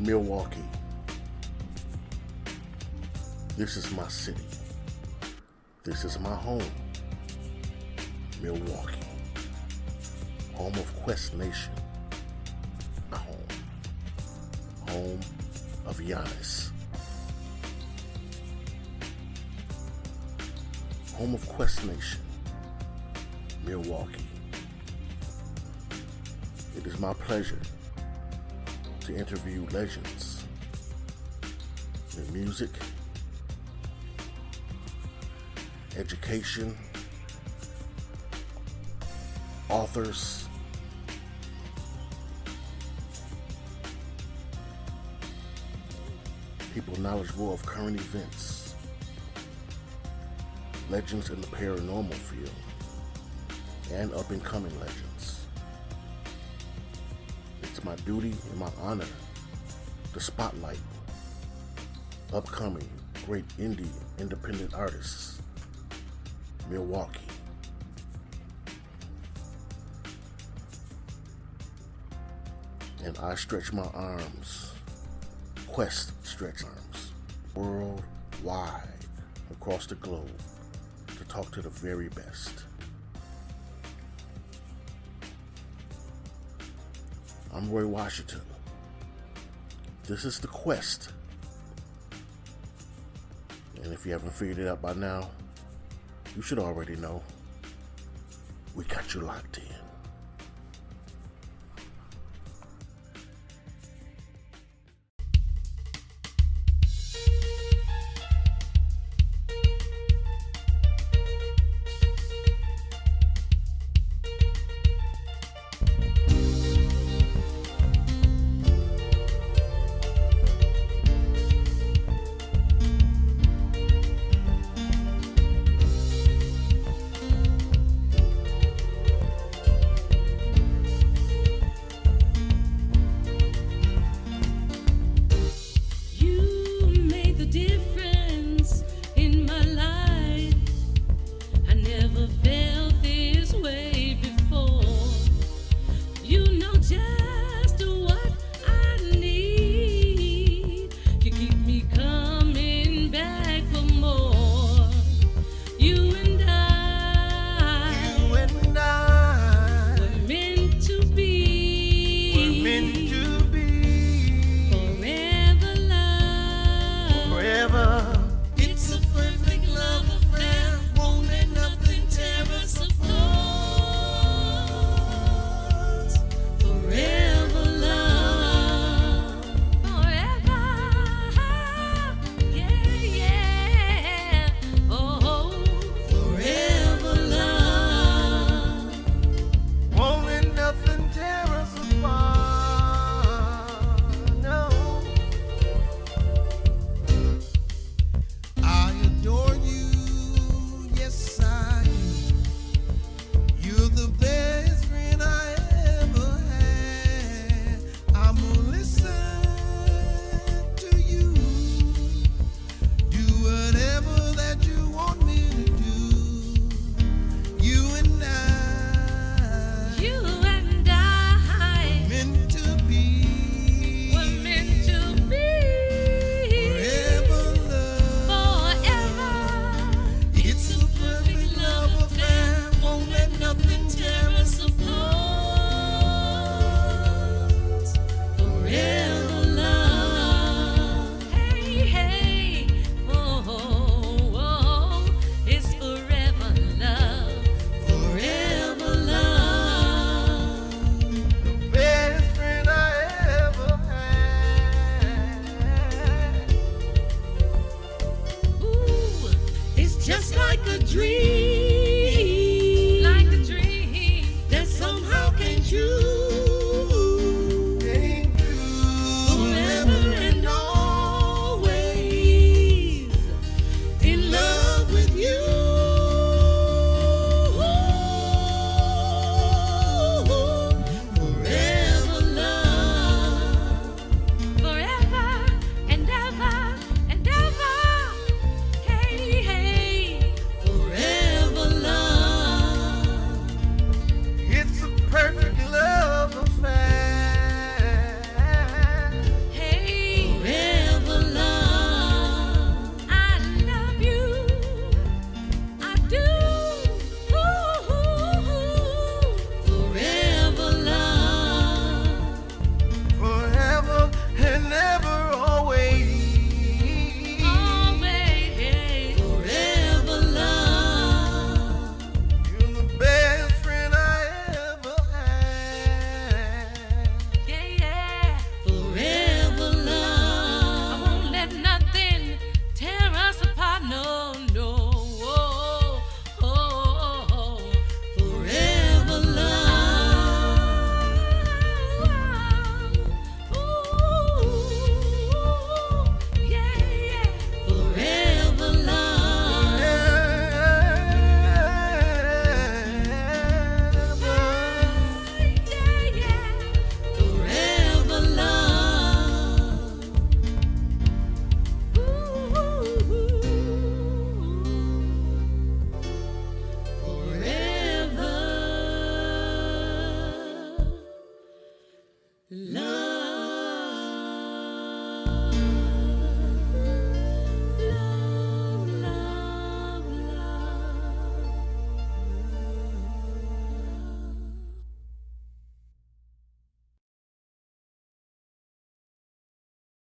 Milwaukee. This is my city. This is my home. Milwaukee. Home of Quest Nation. My home. Home of Giannis. Home of Quest Nation. Milwaukee. It is my pleasure to interview legends in music, education, authors, people knowledgeable of current events, legends in the paranormal field, and up-and-coming legends. It's my duty and my honor to spotlight upcoming great indie independent artists. Milwaukee. And I stretch my arms, Quest stretch arms, worldwide, across the globe, to talk to the very best. I'm Roy Washington. This is the Quest. And if you haven't figured it out by now, you should already know. We got you locked in.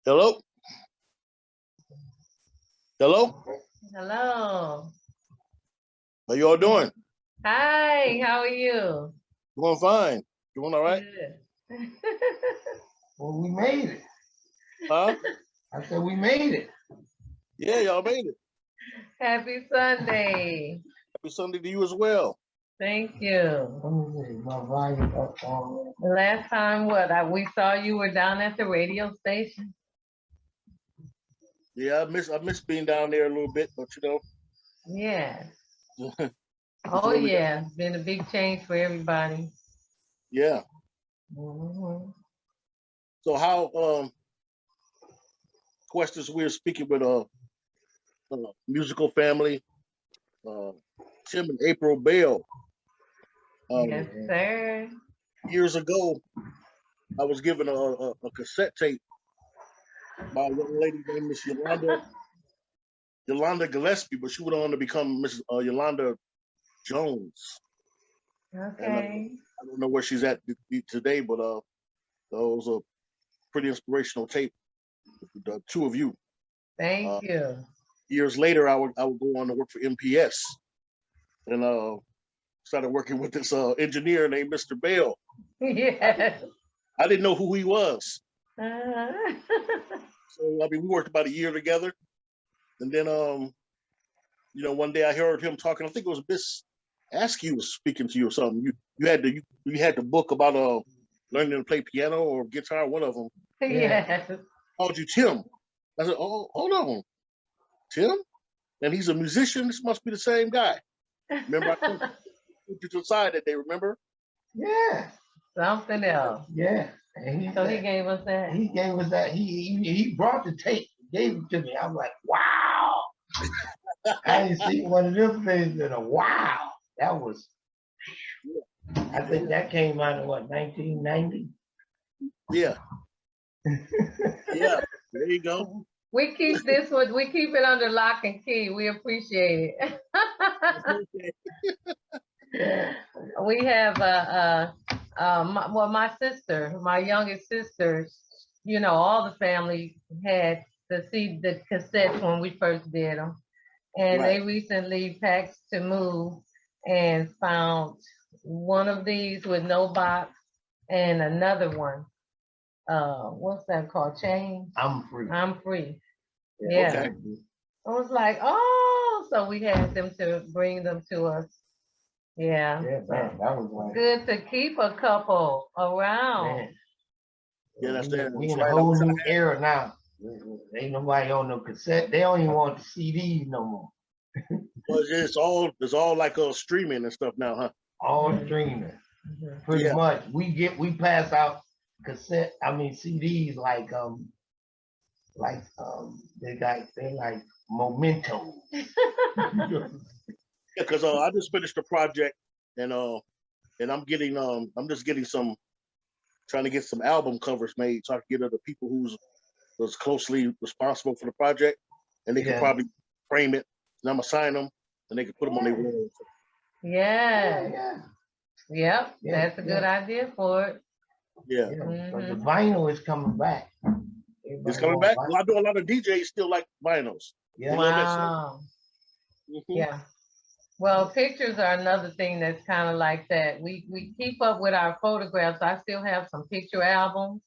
Hello? Hello? Hello. How you all doing? Hi, how are you? Doing fine. Doing all right? Good. Well, we made it. Huh? I said we made it. Yeah, y'all made it. Happy Sunday. Happy Sunday to you as well. Thank you. Let me see, my volume up on. The last time we saw you were down at the radio station. Yeah, I miss being down there a little bit, but Yeah. it's Oh what we got. yeah. It's been a big change for everybody. Yeah. Mhm. So how questions we're speaking with musical family, Tim and April Bell. Yes, sir. Years ago, I was given a cassette tape by a young lady named Miss Yolanda Gillespie, but she went on to become Miss Yolanda Jones. And Okay. I don't know where she's at today, but that was a pretty inspirational tape. The two of you. Thank you. Years later, I would go on to work for MPS, and started working with this engineer named Mr. Bell. Yes. I didn't know who he was, Uh-huh. so I mean, we worked about a year together, and then one day I heard him talking. I think it was Miss Askew was speaking to you or something. You had the book about learning to play piano or guitar, one of them. Yes. Called you Tim. I said, oh, hold on, Tim? And he's a musician. This must be the same guy. Remember, I put you to the side that day, remember? Yeah, Something else. yeah. And So he gave us that. He gave us that. He brought the tape, gave it to me. I'm like, wow. I ain't seen one of them things in a while. That was. I think that came out in what 1990. Yeah. Yeah. There you go. We keep this one, we keep it under lock and key. We appreciate it. Yeah. We have my sister, my youngest sister, all the family had the cassettes when we first did them. And they Right. recently packed to move and found one of these with no box and another one. What's that called? Change? I'm free. I'm free. Yeah. Okay. I was like, oh, so we had them to bring them to us. Yeah. Yeah, man, that was like. Good to keep a couple around. Man. Yeah, that's We that's in a right. whole new era now. Ain't nobody on no cassette. They don't even want the CDs no more. Well, it's all like streaming and stuff now, huh? All streaming. Mhm. Pretty Yeah. much. We pass out CDs like they like mementos. Yeah, because I just finished a project and I'm just getting trying to get some album covers made so I can get other people was closely responsible for the project, and they could Yeah. probably frame it, and I'm gonna sign them, and they can put them on their walls. Yeah. Yeah. Yep. Yeah, That's a good idea for it. Yeah. But the vinyl is coming back. It's coming back. Well, I do a lot of DJs still like vinyls. Yeah. They love that shit. Wow. Mhm. Yeah. Well, pictures are another thing that's kind of like that. We keep up with our photographs. I still have some picture albums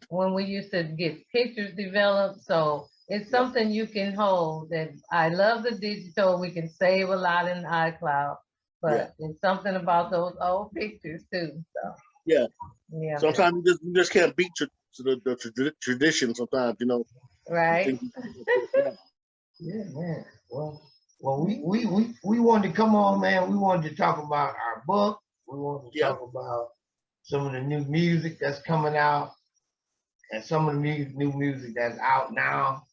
when we used to get pictures developed. So it's Yeah. something you can hold. That I love the digital. We can save a lot in iCloud, but Yeah. it's something about those old pictures too. So Yeah. yeah. Sometimes you just can't beat the tradition. Sometimes Right. Yeah, man. Well, we wanted to come on, man. We wanted to talk about our book. We wanted to Yeah. talk about some of the new music that's coming out, and some of the new music that's out now.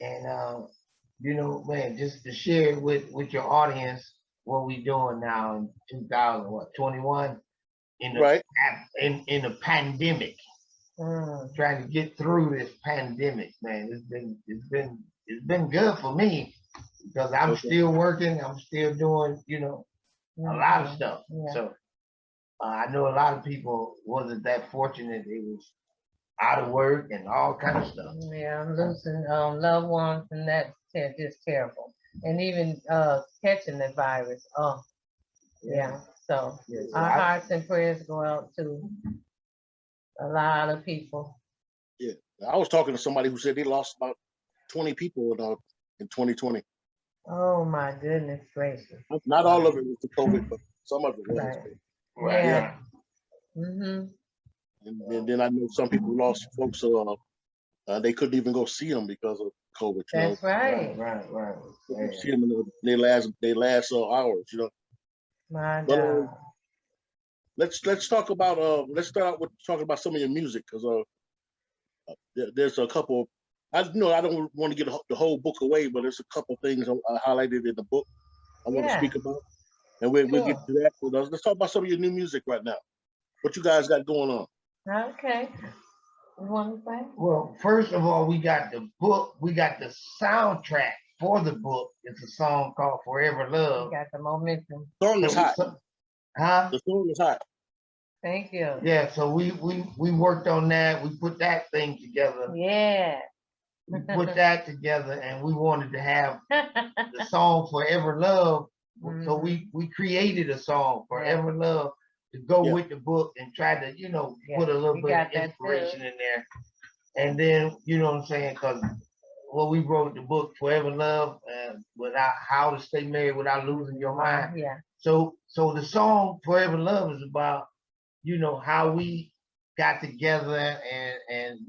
And man, just to share with your audience what we doing now in 2021 in the Right. in the pandemic. Mm. Trying to get through this pandemic, man. It's been good for me because I'm Okay. still working. I'm still doing, a lot of stuff. Yeah. So I know a lot of people wasn't that fortunate. It was out of work and all kind of stuff. Yeah, I'm losing loved ones, and that's just terrible. And even catching the virus. Oh, yeah. So Yeah, so our hearts and prayers go out to a lot of people. Yeah, I was talking to somebody who said they lost about 20 people in 2020. Oh my goodness gracious. Not all of it was the COVID, but some of it was. Right. Right. Yeah. Mm-hmm. And then I know some people lost folks. They couldn't even go see them because of COVID. You That's right. Right. know, Yeah. see them in their last hours. You know. My But God. let's talk about let's start out with talking about some of your music because there's a couple. I don't want to get the whole book away, but there's a couple things I highlighted in the book I want to Yeah. speak about, and we'll get to that. So let's talk about some of your new music right now. What you guys got going on? Okay. You want to say? Well, first of all, we got the book. We got the soundtrack for the book. It's a song called "Forever Love." You got the momentum. The song is hot. Huh? The song is hot. Thank you. Yeah. So we worked on that. We put that thing together. Yeah. We put that together, and we wanted to have the song "Forever Love." So we created a song "Forever Love" to go with the book and try to put a little bit of inspiration in there. And then what I'm saying, because we wrote the book "Forever Love" without how to stay married without losing your mind. Yeah. So the song "Forever Love" is about how we got together, and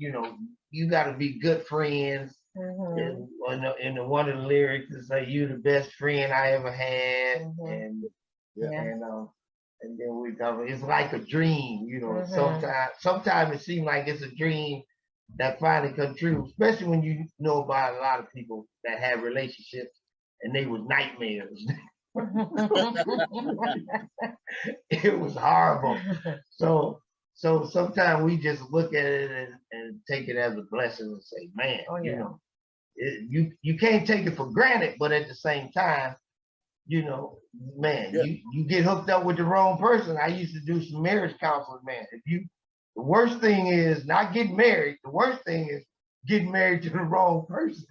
you got to be good friends. Mm-hmm. And one of the lyrics is like, "You the best friend I ever had," Mm-hmm. and then we cover it's like a dream. Mm-hmm. Sometimes it seems like it's a dream that finally come true, especially when you know about a lot of people that have relationships and they was nightmares. It was horrible. So sometimes we just look at it and take it as a blessing and say, man, you can't take it for granted, but at the same time, man, you get hooked up with the wrong person. I used to do some marriage counseling, man. The worst thing is not getting married. The worst thing is getting married to the wrong person.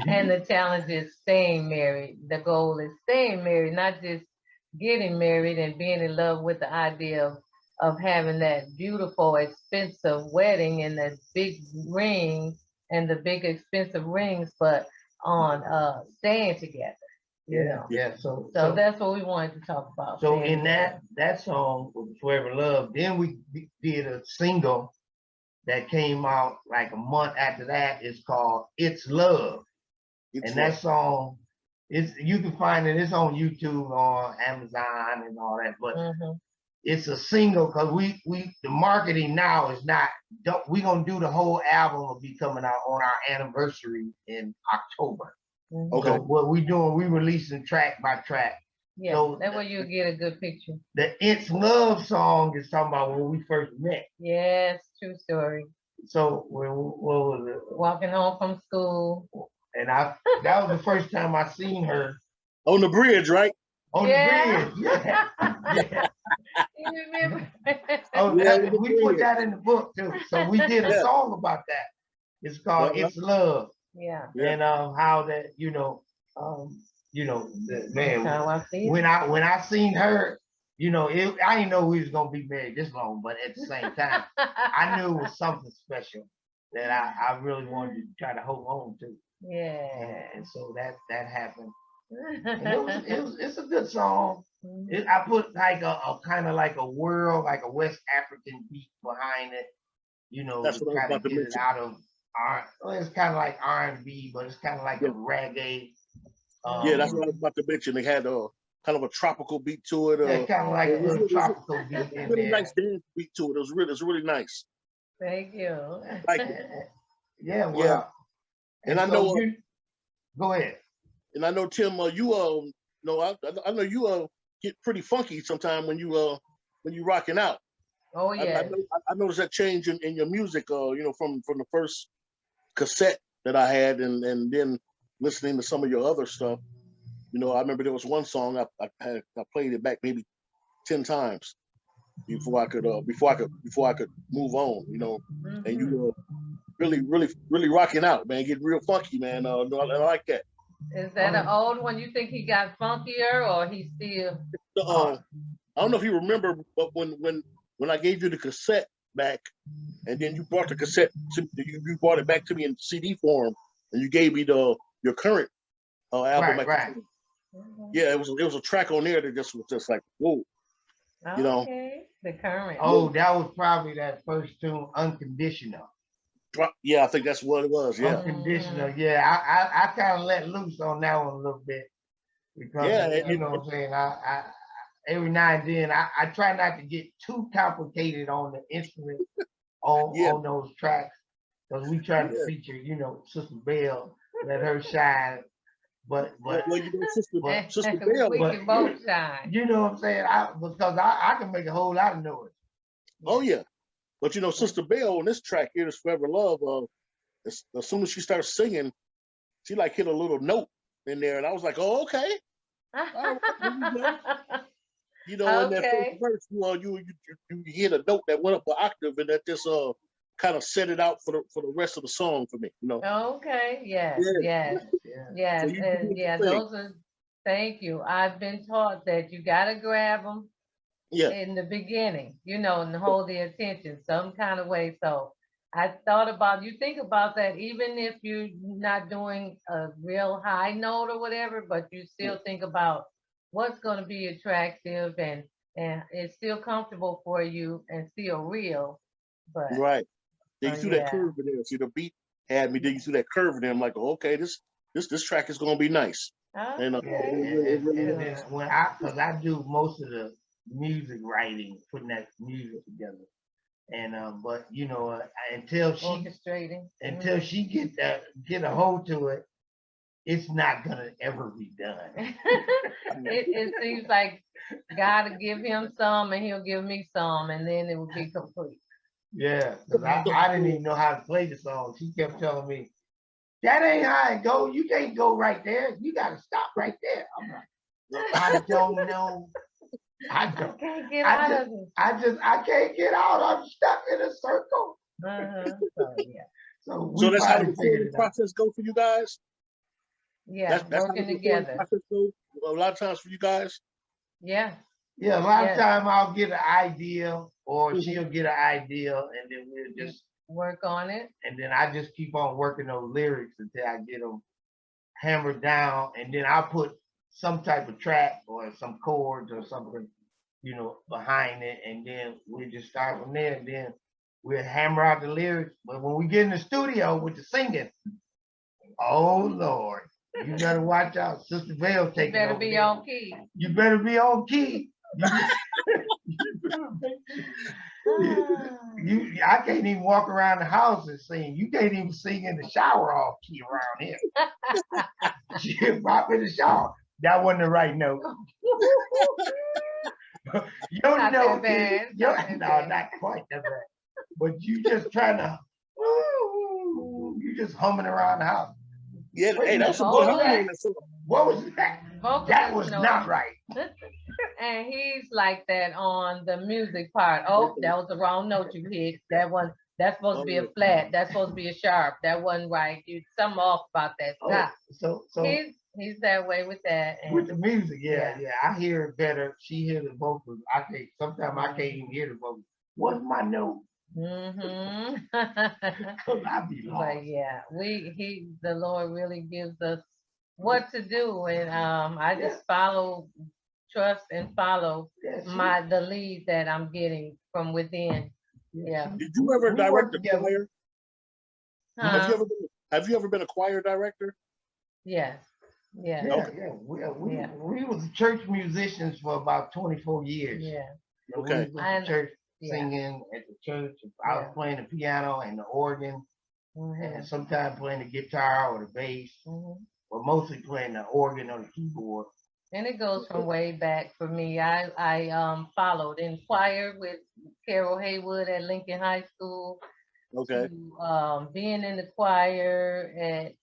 And the challenge is staying married. The goal is staying married, not just getting married and being in love with the idea of having that beautiful, expensive wedding and the big rings and the big expensive rings, but on staying together. So that's what we wanted to talk about. So in that song, "Forever Love," then we did a single that came out like a month after that. It's called "It's Love." That song you can find it. It's on YouTube, on Amazon, and all that. But it's a single because the marketing now is not. We're gonna do the whole album will be coming out on our anniversary in October. Okay. So what we doing? We releasing track by track. Yeah. So that way you get a good picture. The "It's Love" song is talking about when we first met. Yes, true story. So what was it? Walking home from school. And that was the first time I seen her on the bridge, right? On the bridge, yeah. You remember? We put that in the book too. So we did a song about that. It's called "It's Love." Yeah. And how that man. When I seen her, I didn't know we was gonna be married this long, but at the same time, I knew it was something special that I really wanted to try to hold on to. Yeah. And so that happened. And it's a good song. I put like a kind of like a world, like a West African beat behind it. That's to what kind of get it out of it's kind of like R&B, but it's kind of like a reggae. That's what I was about to mention. They had kind of a tropical beat to it. Kind of like a tropical beat in really there. Nice dance beat to it. It was really nice. Thank you. Like it. Yeah, well. And I know. Go ahead. And I know, Tim, I know you get pretty funky sometime when you rocking out. Oh yeah. I noticed that change in your music. From the first cassette that I had, and then listening to some of your other stuff. I remember there was one song I played it back maybe 10 times. before I could move on, you know. And you Mhm. were really rocking out, man, getting real funky, man. No, I like that. Is that an Oh, old one? You think he got funkier or he still? oh, I don't know if you remember, but when I gave you the cassette back, and then you brought the cassette you brought it back to me in CD form, and you gave me your current album right, at the right. time. Mhm. Yeah, it was a track on there that just was just like whoa, you know. Okay, the current. Oh, that was probably that first tune, Unconditional. Yeah, I think that's what it was. Yeah, Unconditional. Mhm. Yeah, I kind of let loose on that one a little bit because yeah, you know what I'm saying. I every now and then I try not to get too complicated on the instrument yeah, on those tracks because we try to yeah. feature, you know, Sister Bell, let her shine. But Well, but well, you know, sister but sister Bell. We but can both shine. you know what I'm saying? Because I can make a whole lot of noise. Oh Yeah. yeah, but you know, Sister Bell on this track here, "This Forever Love." As soon as she starts singing, she like hit a little note in there, and I was like, "Oh, okay, all right, here we go." You know, in that first Okay. verse, you hit a note that went up an octave, and that just kind of set it out for the rest of the song for me. You know. Okay. Yes. Yeah. Yes. Yeah. So Yes. you And did your yeah, thing. those are. Thank you. I've been taught that you gotta grab them Yeah. in the beginning, and hold the attention some kind of way. So I thought about you think about that even if you're not doing a real high note or whatever, but you still think about what's going to be attractive and it's still comfortable for you and still real. But Right. Then so you threw that yeah. curve in there. See, the beat had me. Then you threw that curve in there. I'm like, oh, okay, this track is gonna be nice. And Yeah, Okay. it really and is. then Good. when because I do most of the music writing, putting that music together, and but you know, Orchestrating. until she get a hold to it, it's not gonna ever be done. It seems like God will give him some and he'll give me some and then it will be complete. Yeah, because So, I didn't even know how to play the song. She kept telling me, "That ain't how it go. You can't go right there. You got to stop right there." I'm like, I don't know. I I don't. can't get I out just of it. I can't get out. I'm stuck in a circle. So yeah. So so we that's how the finally figured recording it out. process go for you guys. Yeah, That's how the working recording together. process go a lot of times for you guys. Yeah. Yeah, a lot of Yes. time I'll get an idea or Mhm. she'll get an idea and then we'll just Work on it. and then I just keep on working those lyrics until I get them hammered down and then I'll put some type of track or some chords or something, you know, behind it and then we just start from there and then we'll hammer out the lyrics. But when we get in the studio with the singing, oh Lord, you better watch out. Sister Vale You taking better over be there. on key. You better be on key. I can't even walk around the house and sing. You can't even sing in the shower off key around here. She pop in the shower. That wasn't the right note. Your Not note that bad. is your, Not that no, bad. not quite that bad. But you just trying to, you just humming around the house. Yeah, Wait a hey, that was minute, some what good was harmony that? in that song. What was that? That was Vocalist not knows. right. And he's like that on the music part. Oh, that was the wrong note you hit. That's supposed to be a Oh, flat. That's supposed to be a sharp. That wasn't right. You something off about that. Oh, Stop. so He's that way with that. with the And music, yeah, yeah. yeah, I hear it better. She hear the vocals. I can't. Sometimes I can't even hear the vocals. What's my note? Mm-hmm. Cause I be lost. But yeah, the Lord really gives us what to do, and I Yeah. just trust and follow Yeah, the lead that I'm getting from within. Yeah. did you ever we work direct a together. choir? Have you ever been a choir director? Yes. Yeah. Yeah, Okay. yeah. Yeah. We was church musicians for about 24 years. Yeah. And Okay. we was at the church Yeah. singing at the church. I was Yeah. playing the piano and the organ, Mhm. and sometimes playing the guitar or the bass, Mhm. but mostly playing the organ or the keyboard. And it goes from way back for me. I followed in choir with Carol Haywood at Lincoln High School, Okay. to being in the choir at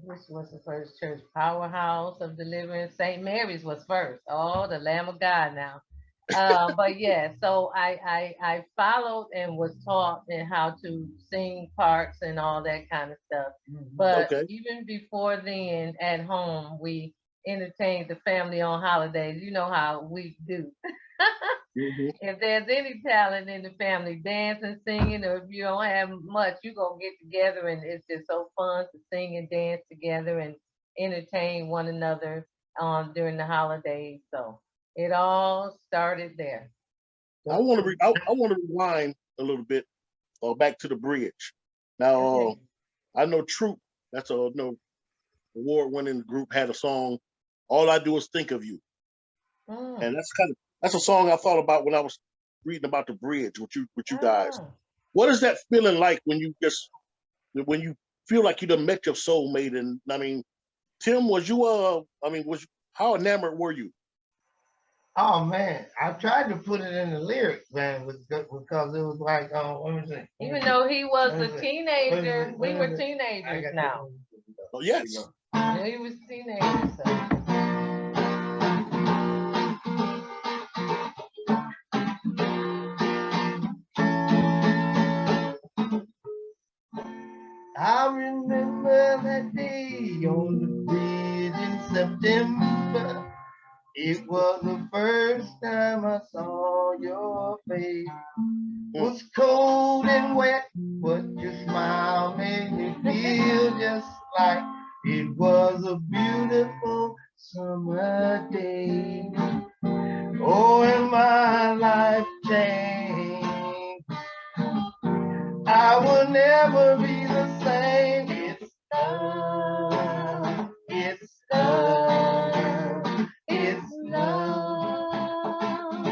which was the first church, Powerhouse of Deliverance. St. Mary's was first. Oh, the Lamb of God now. But yeah, so I followed and was taught and how to sing parts and all that kind of stuff. But Okay. even before then, at home, we entertained the family on holidays. You know how we do. Hmm. If there's any talent in the family, dancing, singing, or if you don't have much, you gonna get together and it's just so fun to sing and dance together and entertain one another during the holidays. So it all started there. I want to rewind a little bit, back to the bridge. Now, Okay. I know Troop. That's a no award-winning group had a song. All I do is think of you, Mm. and that's a song I thought about when I was reading about the bridge with you guys. Ah. What is that feeling like when you feel like you done met your soulmate? And I mean, Tim, was you how enamored were you? Oh man, I tried to put it in the lyrics, man, because it was like, let me see. Even though he was Let me a see. teenager, we were I teenagers got now. Oh Here we yes. go. Yeah, he was teenagers. So. I remember that day on the bridge in September. It was the first time I saw your face. It was cold and wet, but your smile made me feel just like it was a beautiful summer day. Oh, and my life changed. I will never be the same. It's love. It's love. It's love.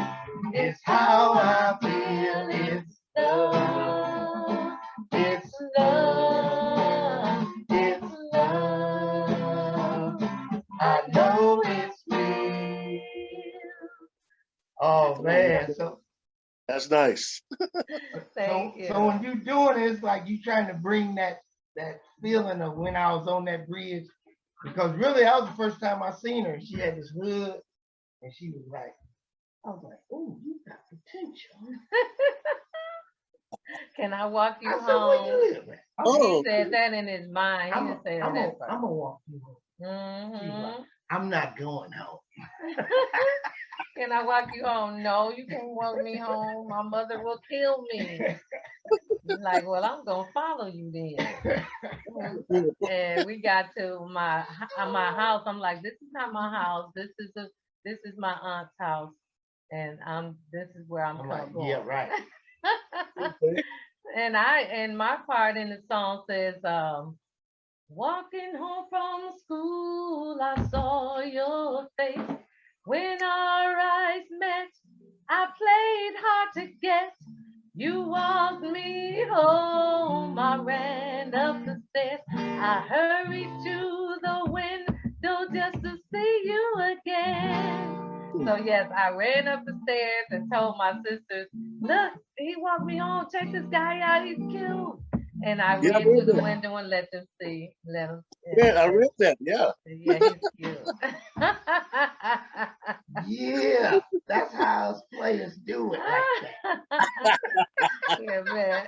It's how I feel. It's love. It's love. It's love. I know it's real. Oh man, That's nice. Thank you. so when you doing it, it's like you trying to bring that feeling of when I was on that bridge. Because really, that was the first time I seen her. She had this hood, and she was like, I was like, oh, you got potential. Can I walk you I said, where home? you live at? Oh, He said that in his mind. He I'm didn't say that gonna at first. I'm walk you home. She was like, Mhm. I'm not going home. Can I walk you home? No, you can't walk me home. My mother will kill me. He's like, well, I'm gonna follow you then. And we got to my house. I'm like, this is not my house. This is my aunt's house, and this is where I'm I'm like, going. yeah, right. And my part in the song says, walking home from school, I saw your face. When our eyes met, I played hard to get. You walked me home, I ran up the stairs. I hurried to the window just to see you again. So yes, I ran up the stairs and told my sisters, look, he walked me home. Check this guy out, he's cute. And I yeah, I ran to read the that. window and let them see. Let them. Yeah, I read that. Yeah. Yeah, he's cute. Yeah, that's how us players do it like that. Yeah, man.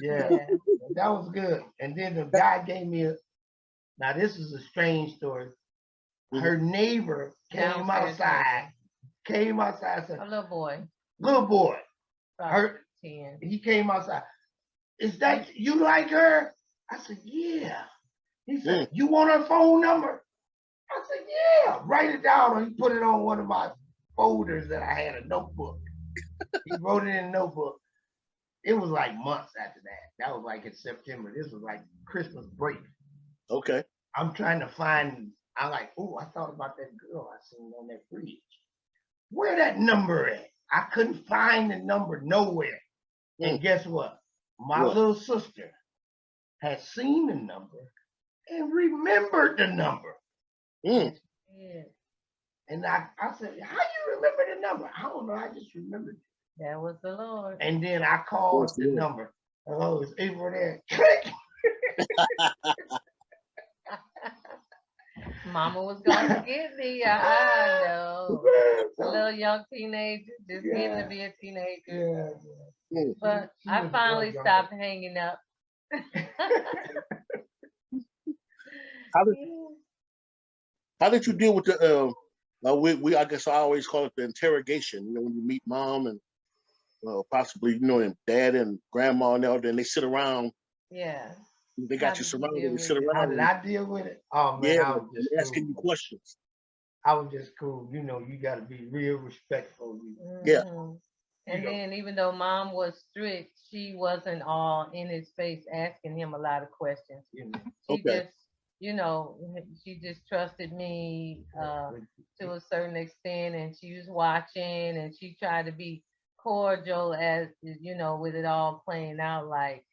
Yeah, Yeah. that was good. And then the guy gave me now this is a strange story. Her neighbor Downstairs came outside, said, A little boy, little boy, about her, 10. he came outside. Is that you like her? I said, yeah. He said, you want her phone number? I said, yeah. Write it down. Or he put it on one of my folders that I had, a notebook. He wrote it in a notebook. It was like months after that. That was like in September. This was like Christmas break. Okay. I'm trying to find, I'm like, oh, I thought about that girl I seen on that bridge. Where that number at? I couldn't find the number nowhere. And guess what? My little sister had seen the number and remembered the number. Yeah. And I said, how you remember the number? I don't know. I just remembered it. That was the Lord. And then I called the number. Oh, it's April there. Click. Mama was gonna get me. I know. A little young teenager, just getting to be a teenager. Yeah. Mm. But She I was finally young. stopped hanging up. How did how did you deal with the we I guess I always call it the interrogation, you know, when you meet mom and possibly, you know, and dad and grandma and all, then they sit around, Yeah. they How got you did you surrounded, deal they with sit it? How around did and I deal with it? Oh man, yeah, I was just asking you cool. questions. I was just cool. You know, you got to be real respectful. Yeah. Mhm. You And know, then even though mom was strict, she wasn't all in his face asking him a lot of questions. you know. She Okay. just, she just trusted me But to a certain extent, and she was watching, and she tried to be cordial as with it all playing out like,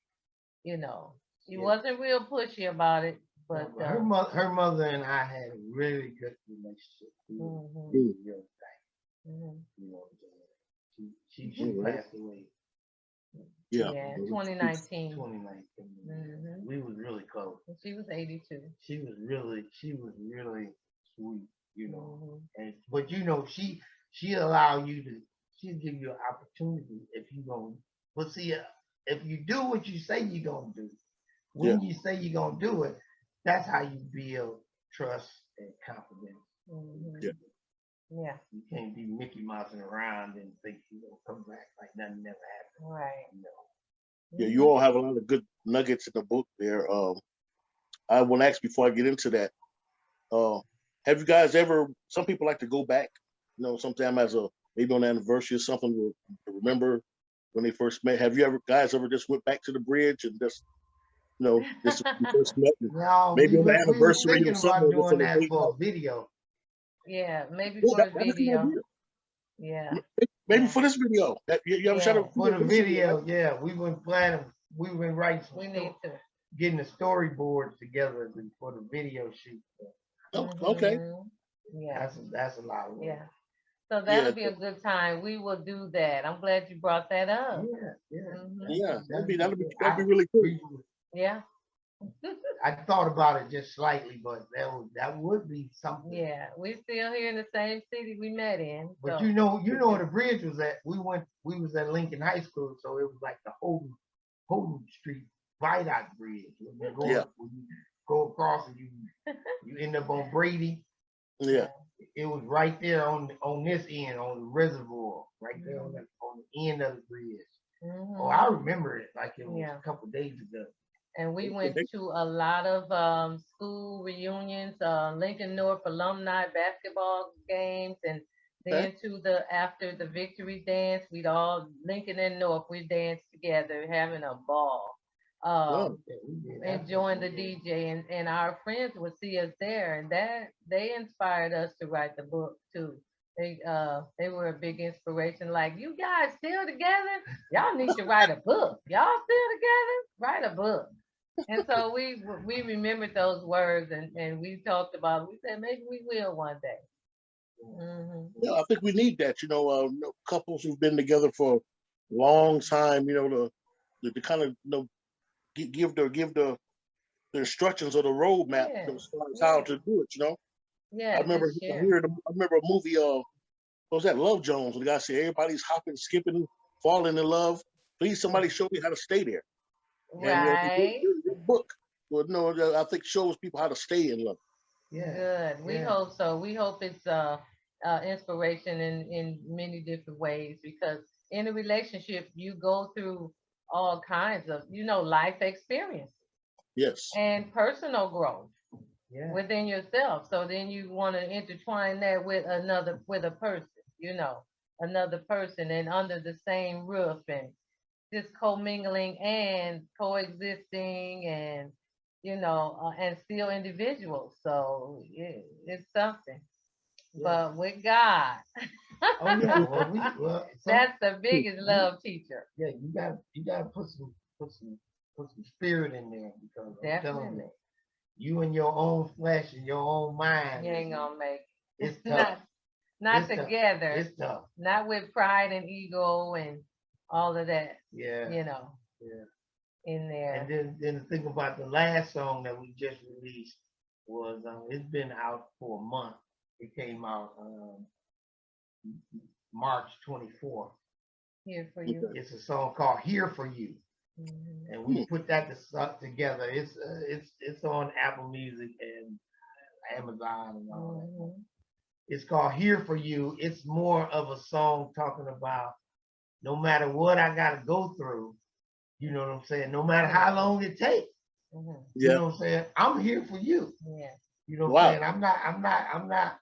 she Yeah. wasn't real pushy about it, no, but but her mother and I had a really good relationship. mhm, We were real tight. mhm. You know, she All right. passed away Yeah. Yeah, in 2019. 2019. Mhm. We was really close. And she was 82. She was really sweet. You know, Mhm. and but you know she allow you to she'll give you an opportunity if you gonna but see if you do what you say you're gonna do Yeah. when you say you're gonna do it, that's how you build trust and confidence. Mhm. Yeah. Yeah, You can't be Mickey Mousing around and think you're gonna come back like nothing never happened. right. You know. Yeah, you all have a lot of good nuggets in the book there. I want to ask before I get into that. Uh, have you guys ever? Some people like to go back, you know, sometime as a maybe on an anniversary or something to remember when they first met. Have you ever guys ever just went back to the bridge and just, you know, this when you first met, and No, maybe on the we was anniversary or thinking something, about or just doing on a that date for night? a video. Yeah, maybe Yeah, for a that's a good video. idea. Yeah, Maybe yeah, for this video, you ever shot a yeah. For video the for this video, right? video, yeah, we been planning. We've been writing some We stuff, need to. getting the storyboards together for the video shoot. Oh, okay. Mhm. Yeah, That's a lot of work. yeah. So Yeah, that'll be a good time. We will do that. I'm glad you brought that up. Yeah, yeah. Mhm. yeah. That'd That'd be be good. that'd be really cool. Yeah, I thought about it just slightly, but that would be something. yeah. We still here in the same city we met in. But So you know where the bridge was at. We was at Lincoln High School, so it was like the Holden Street Viaduct Bridge. Yeah, When you go across and you end up on Brady. yeah. It was right there on this end, on the reservoir, right there on the end of the bridge. Oh, I mhm. remember it like it was Yeah. a couple days ago. And we went Okay. to a lot of school reunions, Lincoln North alumni basketball games, and then after the victory dance, Lincoln and North, we danced together, having a ball, Well, Yeah, we did. enjoying the DJ, and our friends would see us there, and that they inspired us to write the book too. They were a big inspiration. Like, you guys still together? Y'all need to write a book. Y'all still together? Write a book. And so we remembered those words, and we talked about. We said maybe we will one day. Hmm. yeah, I think we need that. You know, couples who've been together for a long time. You know, to kind of, give the instructions or the roadmap, you Yeah, know, as far as how yeah, to do it. You know, I yeah. remember Just share. hearing. I remember a movie. What was that? Love Jones. When the guy said everybody's hopping, skipping, falling in love. Please, somebody show me how to stay there. And Right. the book, well, no, I think shows people how to stay in love. Yeah, Good. We yeah, hope so. We hope it's inspiration in many different ways, because in a relationship you go through all kinds of life experiences Yes. and personal growth yeah. within yourself. So then you want to intertwine that with a person, another person, and under the same roof, and just commingling and coexisting, and still individuals. So it's something. Yeah. But with God, Oh yeah. that's the biggest love teacher. Yeah, you gotta put some spirit in there because I'm telling Definitely. you and your own flesh and your own mind, You ain't gonna make it's it. tough. Not It's tough. together. It's tough. Not with pride and ego and all of that, Yeah, yeah. in there. And then the thing about the last song that we just released, was it's been out for a month. It came out March 24th. Here for you. It's a song called "Here for You," Mhm. and we put that together. It's on Apple Music and Amazon and all that. Mhm. It's called "Here for You." It's more of a song talking about no matter what I gotta go through, you know what I'm saying? No matter how long it takes, Mhm. you Yeah. know what I'm saying? I'm here for you. Yeah. You know what Wow. I'm saying?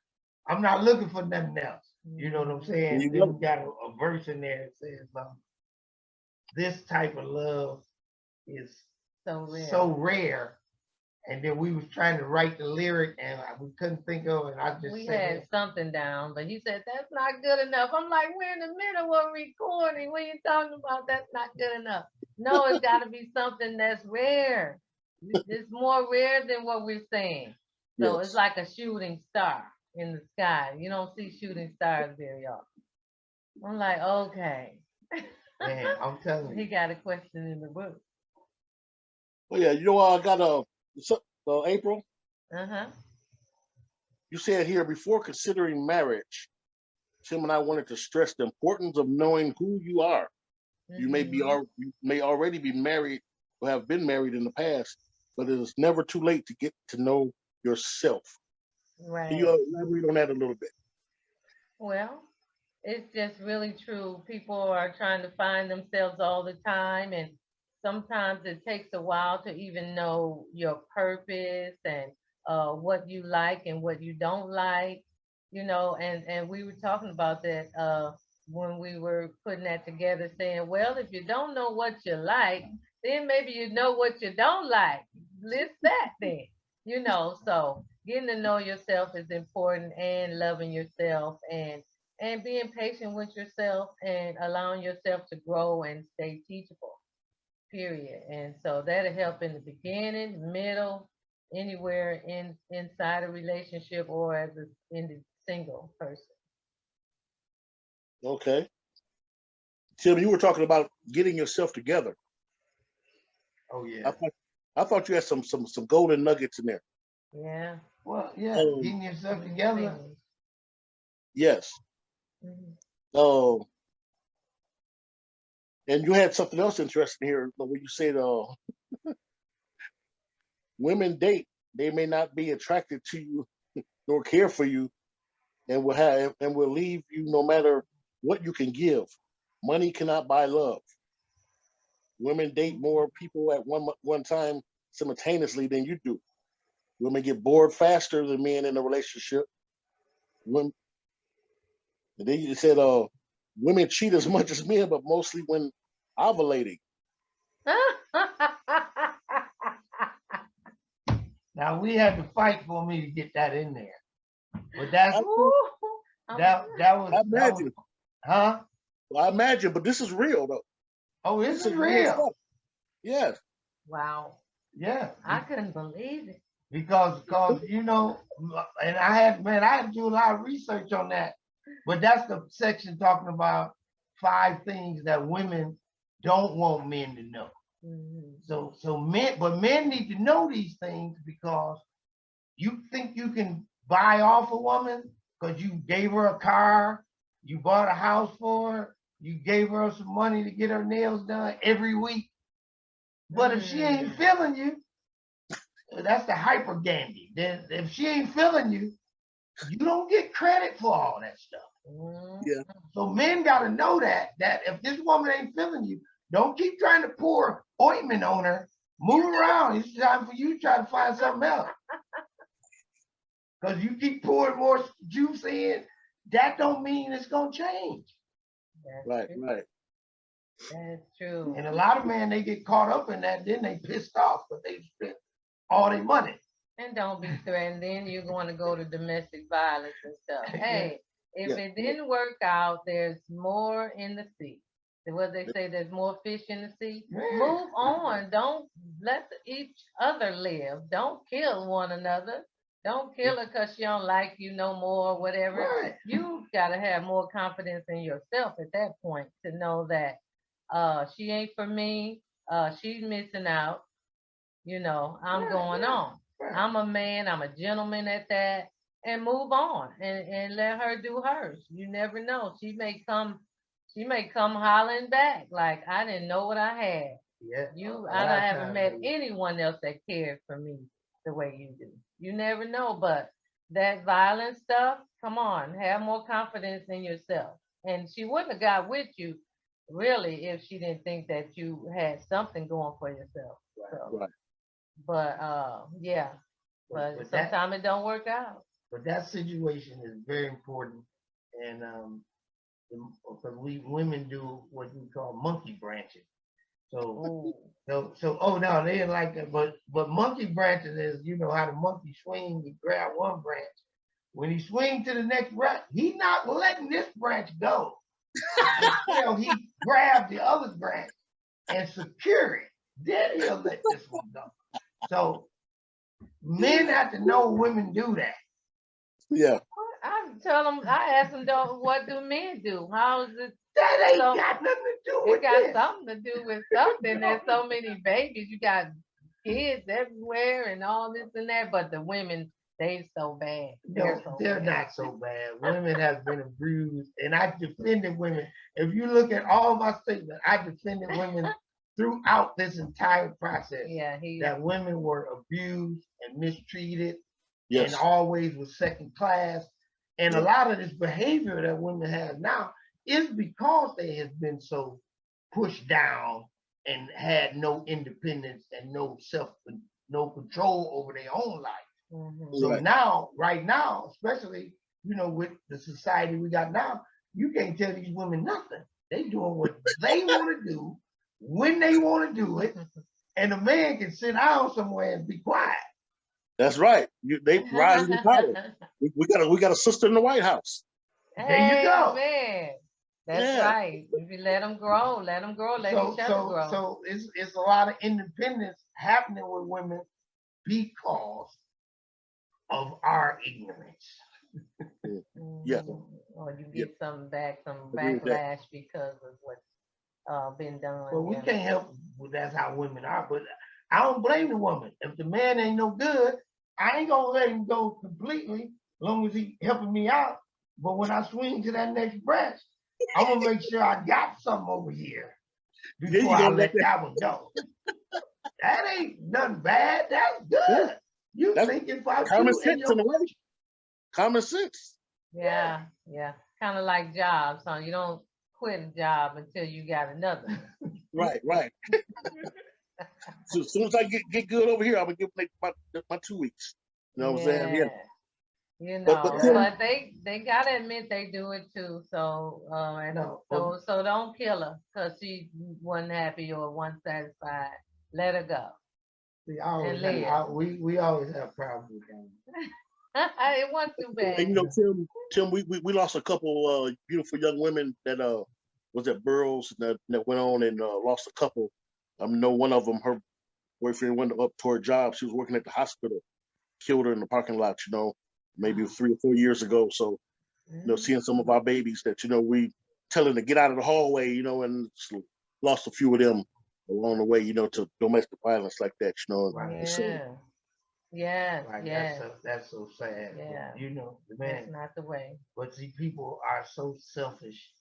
I'm not looking for nothing else. You know what I'm Mhm. There saying? you Then go. we got a verse in there that says, this type of love is So rare. so rare. And then we was trying to write the lyric and we couldn't think of it. I just We said had something down, but he said that's not good enough. I'm like, we're in the middle of recording. What are you talking about? That's not good enough. No, it's got to be something that's rare. It's more rare than what we're saying. So it's Yes. like a shooting star in the sky. You don't see shooting stars very often. I'm like, okay. man, I'm telling He you. got a question in the book. Well, yeah. You know, I got April. Uh-huh. You said here before considering marriage, Tim and I wanted to stress the importance of knowing who you are. You may already be married or have been married in the past, but it is never too late to get to know yourself. Right. Can you elaborate on that a little bit? Well, it's just really true. People are trying to find themselves all the time, and sometimes it takes a while to even know your purpose and what you like and what you don't like, and we were talking about that when we were putting that together, saying, well, if you don't know what you like, then maybe you know what you don't like. List that then, so getting to know yourself is important, and loving yourself, and being patient with yourself and allowing yourself to grow and stay teachable, period. And so that'll help in the beginning, middle, anywhere inside a relationship or as a single person. Okay. Tim, you were talking about getting yourself together. Oh I yeah. thought I thought you had some golden nuggets in there. Yeah. Well, yeah, Um, getting yourself together. yes. Mhm. Um, and you had something else interesting here when you said women date. They may not be attracted to you nor care for you, and will leave you no matter what you can give. Money cannot buy love. Women date more people at one time simultaneously than you do. Women get bored faster than men in a relationship. Women, they said women cheat as much as men, but mostly when ovulating. Now we had to fight for me to get that in there. But that's Ooh, I that was imagine. huh? Well, I imagine, but this is real though. Oh, This this is is real real. stuff. Yes. wow. Yeah. I couldn't believe it. Because and I had to do a lot of research on that. But that's the section talking about 5 things that women don't want men to know. Mhm. So men need to know these things because you think you can buy off a woman because you gave her a car, you bought a house for her, you gave her some money to get her nails done every week. But if she ain't feeling you, that's the hypergamy. Then if she ain't feeling you, you don't get credit for all that stuff. Mhm. Yeah. So men got to know that if this woman ain't feeling you, don't keep trying to pour ointment on her. Move around. It's time for you to try to find something else. Because you keep pouring more juice in, that don't mean it's gonna change. That's Right. true. Right. That's true. And a lot of men they get caught up in that, then they pissed off because they spent all their money. And don't be threatened. Then you're going to go to domestic violence and stuff. Hey, if Yeah. it didn't work out, there's more in the sea. What they say, there's more fish in the sea. Yeah. Move on. Don't let each other live. Don't kill one another. Don't kill her because she don't like you no more or whatever. Right. You got to have more confidence in yourself at that point to know that she ain't for me. She's missing out. I'm going on. Right. I'm a man, I'm a gentleman at that, and move on and let her do hers. You never know. She may come hollering back like I didn't know what I had. Yeah. I haven't met anyone else that cared for me the way you do. You never know, but that violent stuff, come on, have more confidence in yourself. And she wouldn't have got with you really if she didn't think that you had something going for yourself. So, Right. but yeah, but But that, sometimes it don't work out. but that situation is very important, and because we women do what we call monkey branching. So Ooh. oh no, they didn't like that. But monkey branching is, you know how the monkey swing, you grab one branch. When he swings to the next branch, he's not letting this branch go until he grabs the other branch and secure it. Then he'll let this one go. So men have to know women do that. Yeah. I ask them, what do men do? How is it? That ain't So, got nothing to do it with got this. something to do with something. There's so many babies. You got kids everywhere and all this and that. But the women, they so bad. No, they're not so bad. Women have been abused, and I defended women. If you look at all my statements, I defended women throughout this entire process. Yeah, that women were abused and mistreated, Yes. and always was second class. And a lot of this behavior that women have now is because they have been so pushed down and had no independence and no control over their own life. Mhm. So Right. now, right now, especially, you know, with the society we got now, you can't tell these women nothing. They doing what they want to do, when they want to do it, and a man can sit down somewhere and be quiet. That's right. They rise in power. We got a sister in the White House. There you go. Man. That's Yeah. right. If you let them grow, let each other grow. So it's a lot of independence happening with women because of our ignorance. Yeah. Mhm. Or you Yeah. get some Agree with that. backlash because of what's been done. But we yeah. can't help with that's how women are. But I don't blame the woman. If the man ain't no good, I ain't gonna let him go completely, as long as he helping me out. But when I swing to that next branch, I'm gonna make sure I got something over here before I let that one go. That ain't nothing bad. That's good. You That's thinking about common you and sense your in a way. Common sense. Yeah. Kind of like jobs, huh? You don't quit a job until you got another. Right. So as soon as I get good over here, I'm gonna give them my 2 weeks. You know what I'm saying? Yeah. You know, But but they gotta admit they do it too. So so don't kill her because she wasn't happy or wasn't satisfied. Let her go. we always have problems with that. It wasn't too bad. And you know, Tim, we lost a couple beautiful young women that was at Burroughs that went on and lost a couple. I know one of them, her boyfriend went up to her job. She was working at the hospital, killed her in the parking lot. You know, maybe 3 or 4 years ago. So, you know, seeing some of our babies that we telling to get out of the hallway, you know, and lost a few of them along the way, you know, to domestic violence like that. You know, Right. Yes. That's so sad. Yeah. You know, That's not the way. But see, people are so selfish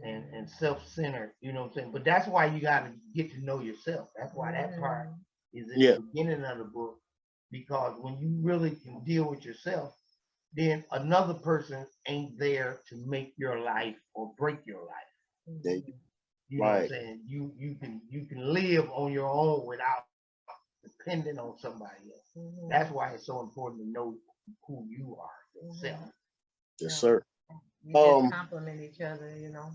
and self-centered, you know what I'm saying? But that's why you got to get to know yourself. That's why that part is in the beginning of the book, because when you really can deal with yourself, then another person ain't there to make your life or break your life. You know what I'm saying? You can live on your own without depending on somebody else. That's why it's so important to know who you are yourself. Yes, sir. You just compliment each other, you know.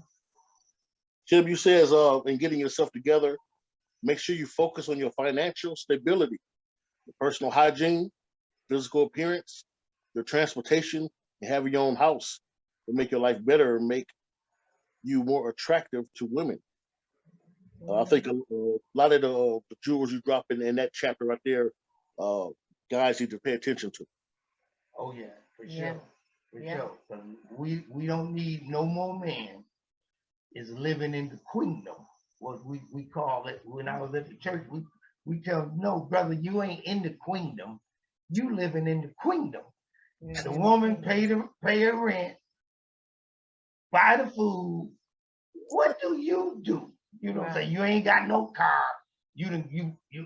Tim, you says in getting yourself together, make sure you focus on your financial stability, your personal hygiene, physical appearance, your transportation, and having your own house will make your life better and make you more attractive to women. I think a lot of the jewels you drop in that chapter right there, guys need to pay attention to. Oh yeah, for sure. For sure. But we don't need no more man is living in the queendom. What we call it when I was at the church, we tell them, no, brother, you ain't in the queendom. You living in the queendom. Mhm. The woman pay her rent, buy the food. What do? You know what I'm saying? Right. You ain't got no car. You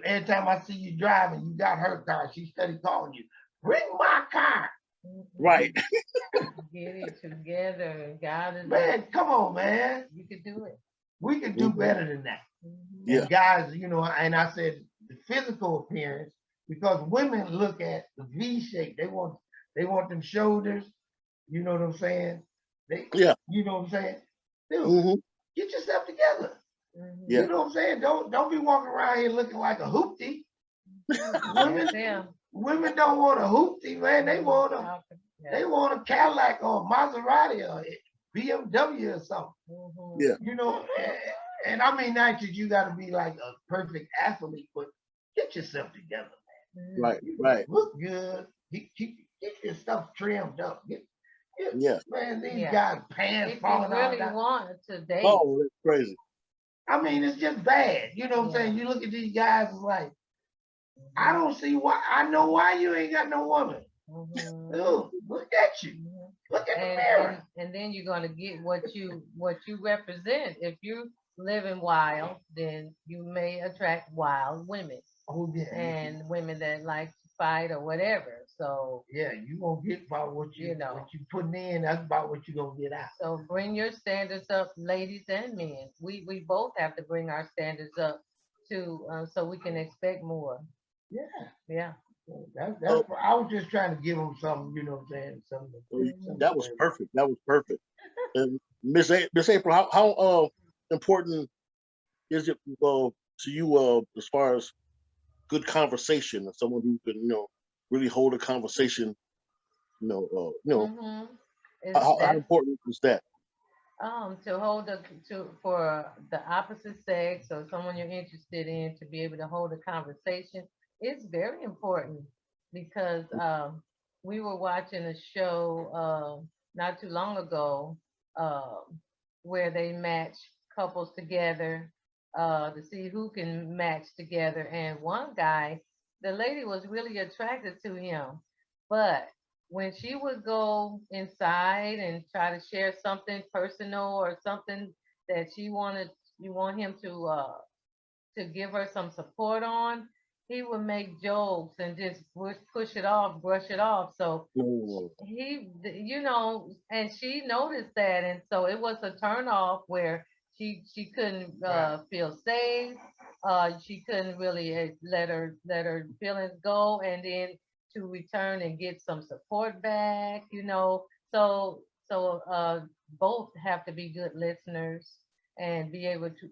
every time I see you driving, you got her car. She steady calling you. Bring my car. Mhm. Right. Get it together. God is Man, come on, man. you could do it. We can do Mhm. better than that. Mhm. Yeah. And guys, and I said the physical appearance, because women look at the V shape. They want them shoulders. You know what I'm saying? Yeah. You know what I'm saying? Dude, Hmm. get yourself together. Mhm. Yeah. You know what I'm saying? Don't be walking around here looking like a hoopty. Yes, ma'am. Women don't want a hoopty, man. They want Yeah. a Cadillac or Maserati or BMW or something. Mhm. Yeah. You know, and I mean not that you got to be like a perfect athlete, but get yourself together. Mhm. Right. You Right. look good. Get your stuff trimmed up. Yeah. Man, these Yeah. guys pants If you falling out. really want to date, Oh, that's crazy. I mean, it's just bad. You know what I'm Yeah. saying? You look at these guys, it's like, I don't see why. I know why you ain't got no woman. Mhm. Dude, look at you. Mhm. Look at the and, mirror. and then you're gonna get what you represent. If you living wild, then you may attract wild women Oh yeah, and women that like to fight or whatever. So yeah. You gonna get about what you You know. what you putting in. That's about what you gonna get out. so bring your standards up, ladies and men. We both have to bring our standards up to so we can expect more. Yeah, Yeah. that's So, I was just trying to give them something. You know what I'm saying? Something that to was worry about. perfect. That was perfect. And Miss April, how important is it to you as far as good conversation and someone who can really hold a conversation? Mm-hmm. Is How that important is that? to hold for the opposite sex or someone you're interested in to be able to hold a conversation? It's very important because we were watching a show not too long ago uh, where they match couples together to see who can match together, and one guy, the lady was really attracted to him, but when she would go inside and try to share something personal or something that you want him to give her some support on, he would make jokes and just push it off, brush it off. So Mm, and she noticed that, and so it was a turn off where she couldn't Right. feel safe. She couldn't really let her feelings go, and then to return and get some support back. So both have to be good listeners and be able to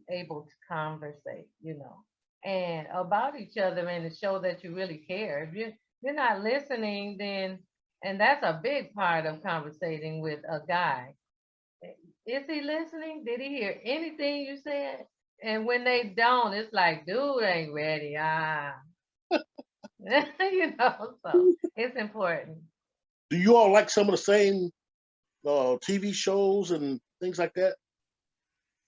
conversate, and about each other and to show that you really care. If you're not listening, then and that's a big part of conversating with a guy. Is he listening? Did he hear anything you said? And when they don't, it's like, dude ain't ready. So it's important. do you all like some of the same TV shows and things like that?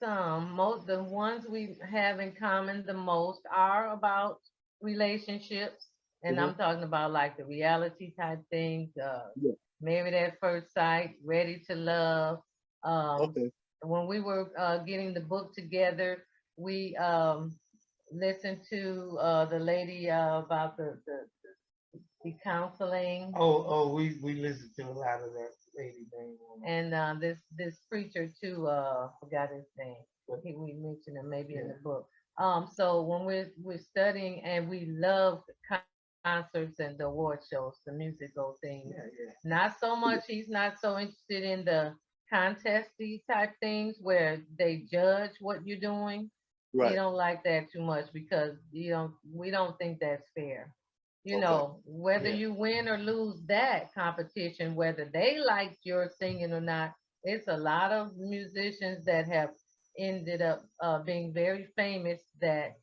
The ones we have in common the most are about relationships, and Hmm. I'm talking about like the reality type things, Yeah. Married at First Sight, Ready to Love. Um, Okay. when we were getting the book together, we listened to the lady about the counseling, We listened to a lot of that lady name. and this preacher too. Forgot his name. We mentioned him maybe in the book. So when we're studying and we love concerts and the award shows, the musical things. Yeah. Not so much. He's not so interested in the contesty type things where they judge what you're doing. He Right. don't like that too much because we don't think that's fair. Okay. Whether Yeah. you win or lose that competition, whether they like your singing or not, it's a lot of musicians that have ended up being very famous that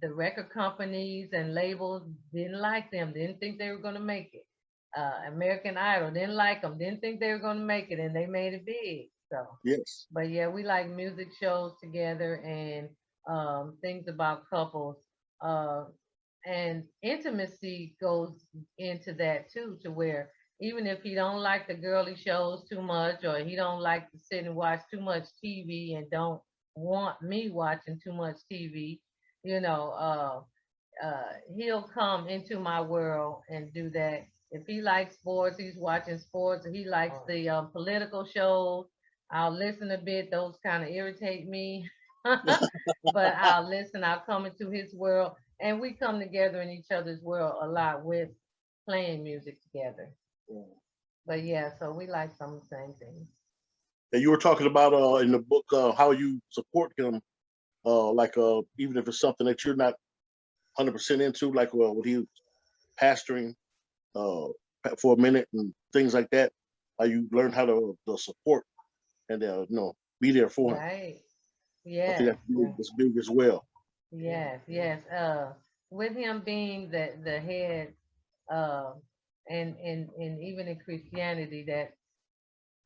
the record companies and labels didn't like them, didn't think they were going to make it. American Idol didn't like them, didn't think they were going to make it, and they made it big. So, Yes. but yeah, we like music shows together and things about couples. And intimacy goes into that too, to where even if he don't like the girly shows too much, or he don't like to sit and watch too much TV and don't want me watching too much TV, you know, he'll come into my world and do that. If he likes sports, he's watching sports. If he likes the political shows, I'll listen a bit. Those kind of irritate me, but I'll listen. I'll come into his world, and we come together in each other's world a lot with playing music together. But yeah, so we like some of the same things. And you were talking about in the book how you support him, like even if it's something that you're not 100% into, like when he was pastoring for a minute and things like that. How you learn how to support and be there for him. Right. I think Yes. that's big as well. Yes. Yes. With him being the head, uh, and even in Christianity, that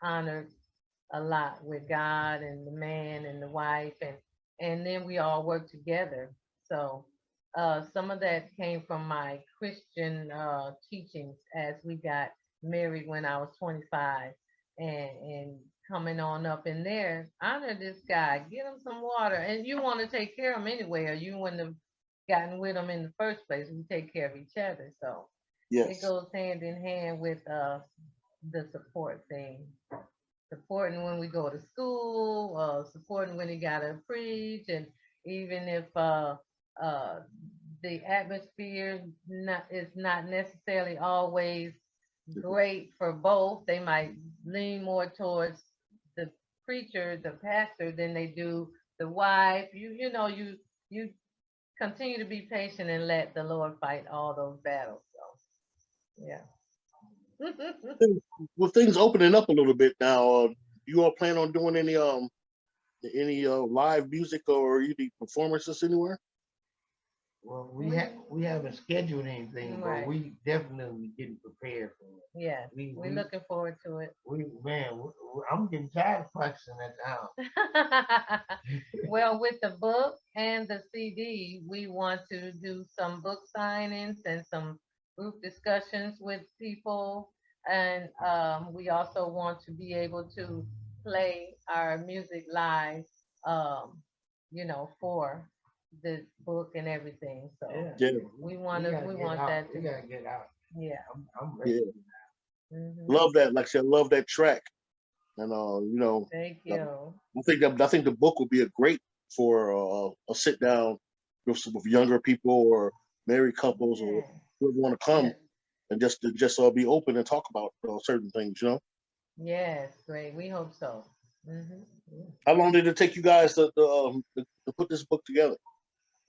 honored a lot with God and the man and the wife, and then we all work together. So some of that came from my Christian teachings as we got married when I was 25, and coming on up in there, honor this guy, get him some water, and you want to take care of him anyway, or you wouldn't have gotten with him in the first place. We take care of each other, so it Yes. goes hand in hand with the support thing. Supporting when we go to school, supporting when he gotta preach, and even if uh, the atmosphere is not necessarily always great for both, they might lean more towards the preacher, the pastor, than they do the wife. You continue to be patient and let the Lord fight all those battles. So yeah. With things opening up a little bit now, you all plan on doing any live music or any performances anywhere? Well, we haven't scheduled anything, but Right. we definitely getting prepared for it. Yeah, we're looking forward to it. I'm getting tired of practicing at the house. Well, with the book and the CD, we want to do some book signings and some group discussions with people. And we also want to be able to play our music live, um, for the book and everything. So Yeah. we gotta we get want out. that We to, gotta get out. yeah. I'm ready. Yeah. Hmm. Love that. Like I said, love that track. And Thank uh, you. I think the book would be a great for a sit down with younger people or married couples or Yeah. whoever want to come and just be open and talk about certain things. Yes, great. We hope so. Hmm. How long did it take you guys to put this book together?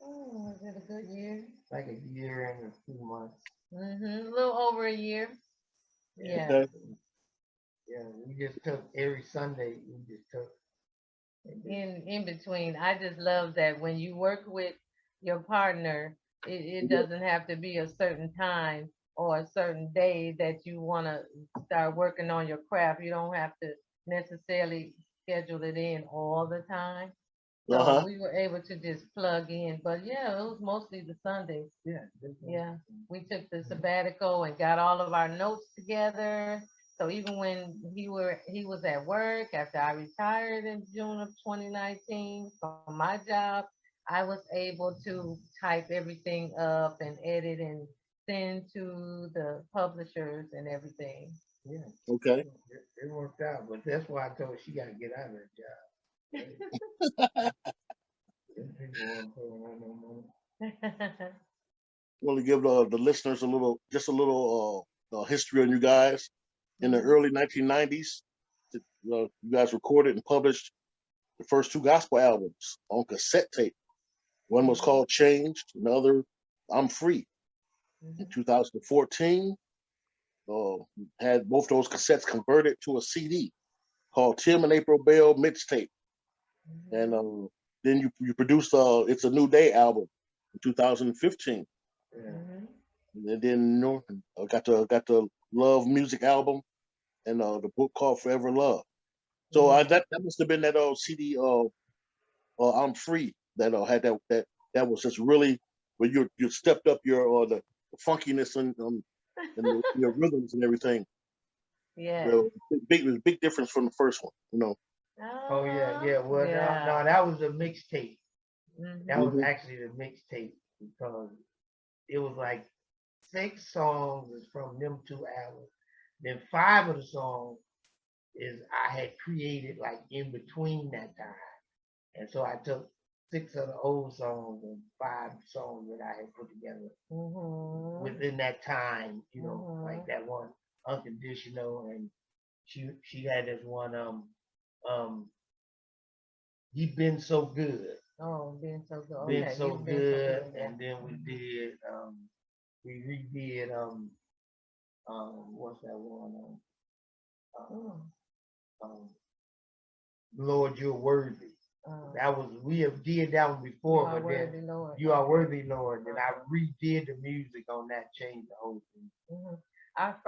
Oh, was it a good year? Like a year and a few months. A little over a year. Yeah. Okay. Yeah, we just took every Sunday. We just took. In between, I just love that when you work with your partner, it doesn't have to be a certain time or a certain day that you want to start working on your craft. You don't have to necessarily schedule it in all the time. So Uh-huh. we were able to just plug in. But yeah, it was mostly the Sundays. Yeah. We took the sabbatical and got all of our notes together. So even when he was at work after I retired in June of 2019 from my job, I was able to type everything up and edit and send to the publishers and everything. Yeah, Okay. it worked out. But that's why I told her she got to get out of that job. Them people won't pay her no money. Want to give the listeners just a little history on you guys. In the early 1990s, you guys recorded and published the first two gospel albums on cassette tape. One was called Changed, another I'm Free. In 2014, had both those cassettes converted to a CD called Tim and April Bell Mixtape. And then you produced It's a New Day album in 2015. Yeah. And then got the Love Music album and the book called Forever Love. So that must have been that CD I'm Free that had that was just really where you stepped up the funkiness and your rhythms and everything. Yeah. So it was a big difference from the first one, you know. Oh yeah, yeah. Well, Yeah. no, that was a mixtape. That was Mhm. actually the mixtape because it was like 6 songs is from them 2 albums. Then 5 of the songs is I had created like in between that time. And so I took 6 of the old songs and 5 songs that I had put together Mhm. within that time, you know, Mhm. like that one Unconditional, and she had this one He Been So Good. Oh, being so good. Been Okay, So you've been so Good. good. Yeah. And then we redid what's that one? Mm. Lord, You're Worthy. That was, we have did that one You before, are but worthy, then Lord. You Are Okay. Worthy, Lord. Then I redid the music on that, changed the whole thing. Mhm. Our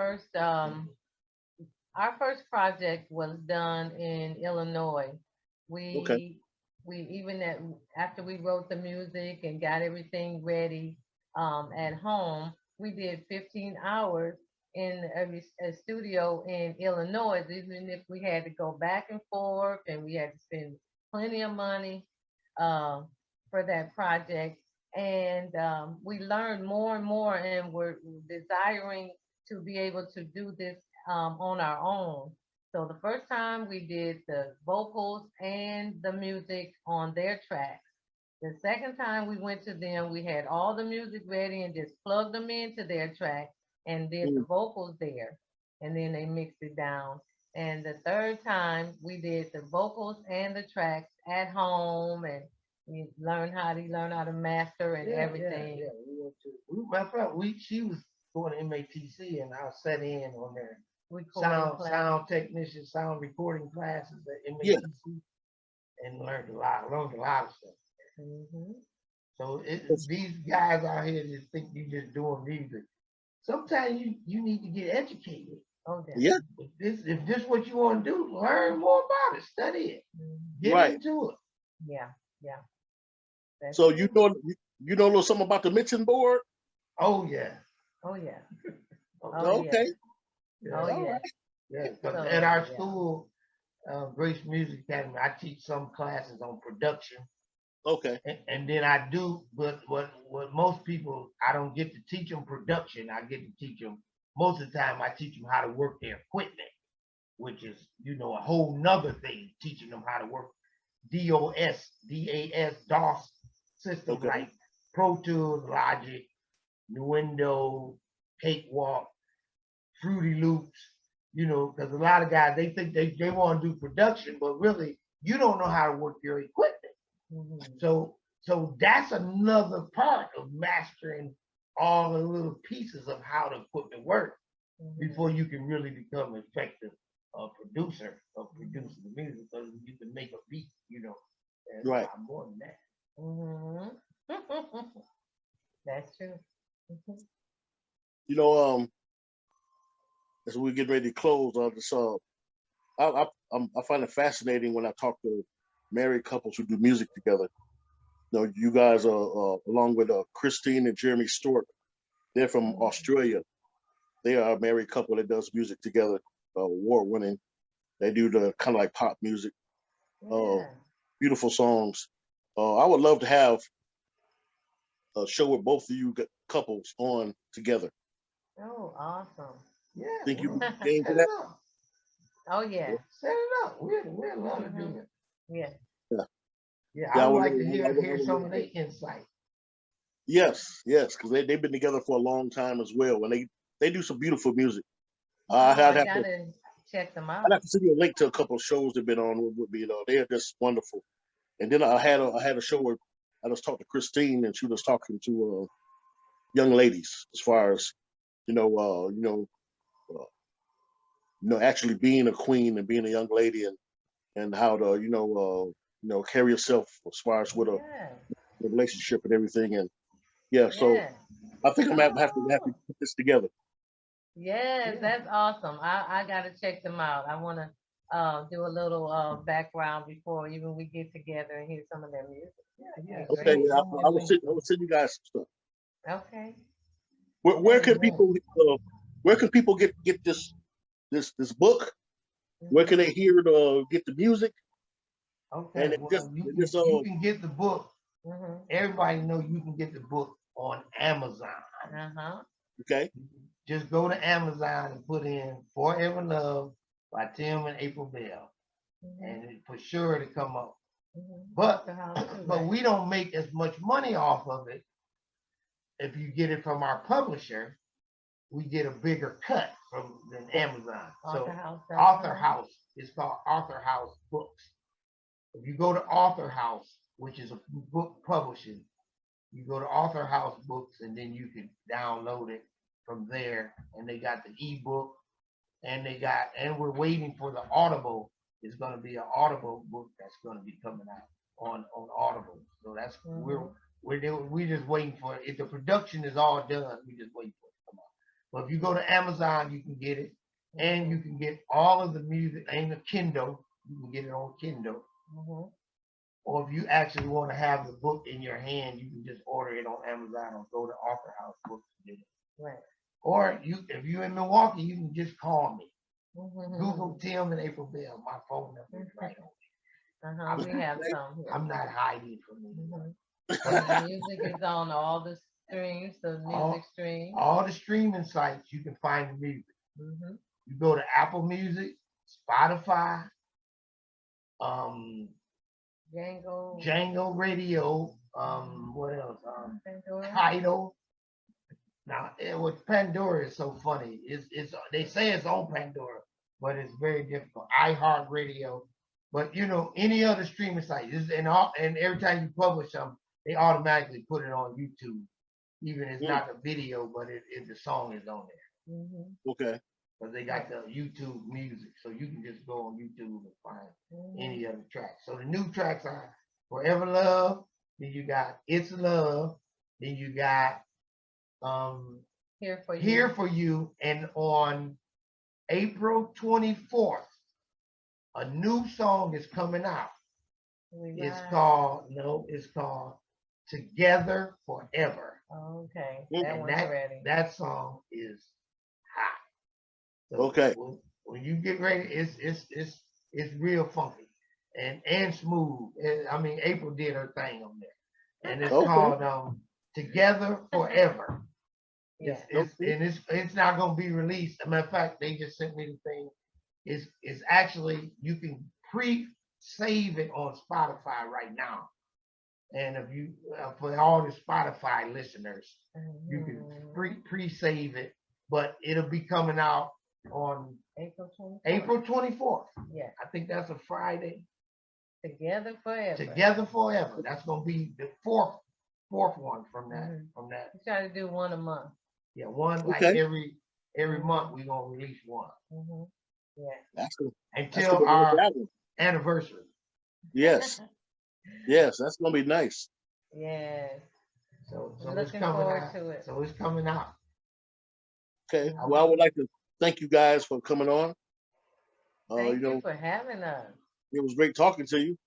first project was done in Illinois. Okay. We even after we wrote the music and got everything ready at home, we did 15 hours in a studio in Illinois, even if we had to go back and forth and we had to spend plenty of money for that project. And we learned more and more, and we're desiring to be able to do this on our own. So the first time we did the vocals and the music on their tracks. The second time we went to them, we had all the music ready and just plugged them into their track and did the vocals there. And then they mixed it down. And the third time we did the vocals and the tracks at home, and we learned how to master and everything. Yeah. Matter of fact, she was going to MATC and I sat in on their Recording class. sound technician, sound recording classes at MATC, Yeah. and learned a lot of stuff. Mhm. So these guys out here just think you just doing music. Sometimes you need to get educated. Oh, Yeah. If this what you want to do, learn more about it, study it, get Right. into it. Yeah. That's So true. you know a little something about the mixing board? Oh yeah. Oh yeah. Oh, Oh yeah. Okay. yeah. Oh All yeah. right. Yeah, 'cause So, at our yeah. school, Grace Music Academy, I teach some classes on production, Okay. and then I do. But what most people, I don't get to teach them production. I get to teach them most of the time. I teach them how to work their equipment, which is a whole nother thing. Teaching them how to work DOS systems Okay. like Pro Tools, Logic, Nuendo, Cakewalk, Fruity Loops, because a lot of guys, they think they want to do production, but really you don't know how to work your equipment. Mhm. So that's another part of mastering all the little pieces of how the equipment works Mhm. before you can really become an effective producer of producing the music, because you can make a beat, there's a Right. lot more than that. Mhm. That's true. Mhm. You know, as we get ready to close, I find it fascinating when I talk to married couples who do music together. You know, you guys are along with Christine and Jeremy Stewart. They're from Mhm. Australia. They are a married couple that does music together, award winning. They do the kind of like pop music, Yeah. beautiful songs. I would love to have a show with both of you couples on together. Oh, awesome. Yeah, Think you well, game for set that? it up. Oh yeah. Set it up. We'd love to do it. Yeah. Yeah. Yeah, Yeah, I I would would- like to I would- hear some of their insight. Yes, because they've been together for a long time as well, and they do some beautiful music. Oh, I'd I have to gotta check them I'd out. have to send you a link to a couple of shows they've been on. Would be they are just wonderful. And then I had a show where I just talked to Christine, and she was talking to young ladies as far as actually being a queen and being a young lady, and how to carry yourself as far as with a Yeah. relationship and everything. And yeah, so Yeah. I think I'm gonna have to Oh. put this together. Yes, Yeah. that's awesome. I gotta check them out. I wanna do a little background before even we get together and hear some of their music. Yeah. That'd be Okay, great. yeah, I will send you guys some stuff. Okay. Where can Amen. people get this book? Where can they hear get the music? And Okay, it just well, you it can just you can get the book. Mhm. Everybody know you can get the book on Amazon. Uh-huh. okay. Just go to Amazon and put in Forever Love by Tim and April Bell, Mhm. and for sure it'll come up. Mhm. But The house too, but right? we don't make as much money off of it if you get it from our publisher. We get a bigger cut from than Amazon. So Author House is called Author House Books. If you go to Author House, which is a book publishing, you go to Author House Books and then you can download it from there. And they got the ebook, and we're waiting for the Audible. It's going to be an Audible book that's going to be coming out on Audible. So that's we're just waiting for it. The production is all done. We just waiting for it to come out. But if you go to Amazon, you can get it, and you can get all of the music and the Kindle. You can get it on Kindle. Mhm. Or if you actually want to have the book in your hand, you can just order it on Amazon or go to Author House Books and get it. Right. Or if you're in Milwaukee, you can just call me. Mhm. Google Tim and April Bell. My phone number is right on. Uh-huh. We have some here. I'm not hiding from you. Mhm. The music is on all the streams, the music streams. All the streaming sites, you can find the music. Mhm. You go to Apple Music, Spotify, Django Radio, what else? Pandora. Tidal. Now, with Pandora is so funny. It's they say it's on Pandora, but it's very difficult. iHeartRadio, but any other streaming site and every time you publish them, they automatically put it on YouTube, even if it's not a video, but the song is on there. Mhm. Okay. Because they got the YouTube music, so you can just go on YouTube and find any other track. So the new tracks are Forever Love, then you got It's Love, then you got Here for You, and on April 24th, a new song is coming out. It's called Together Forever. Okay, And one's ready. that song is hot. So Okay. when you get ready, it's real funky and smooth. I mean, April did her thing on there, and it's called Together Forever. Yeah. It's not gonna be released. As a matter of fact, they just sent me the thing. It's actually, you can pre-save it on Spotify right now. And if you for all the Spotify listeners, you can pre-save it, but it'll be coming out on April 24th. Yeah. I think that's a Friday. Together Forever. Together Forever. That's gonna be the fourth one from that. We try to do one a month. Yeah, one like every month we're gonna release one. Yeah. Until our anniversary. Yes. Yes, that's gonna be nice. Yes. So it's coming out. To it. So it's coming out. Okay. Well, I would like to thank you guys for coming on. Thank you for having us. It was great talking to you.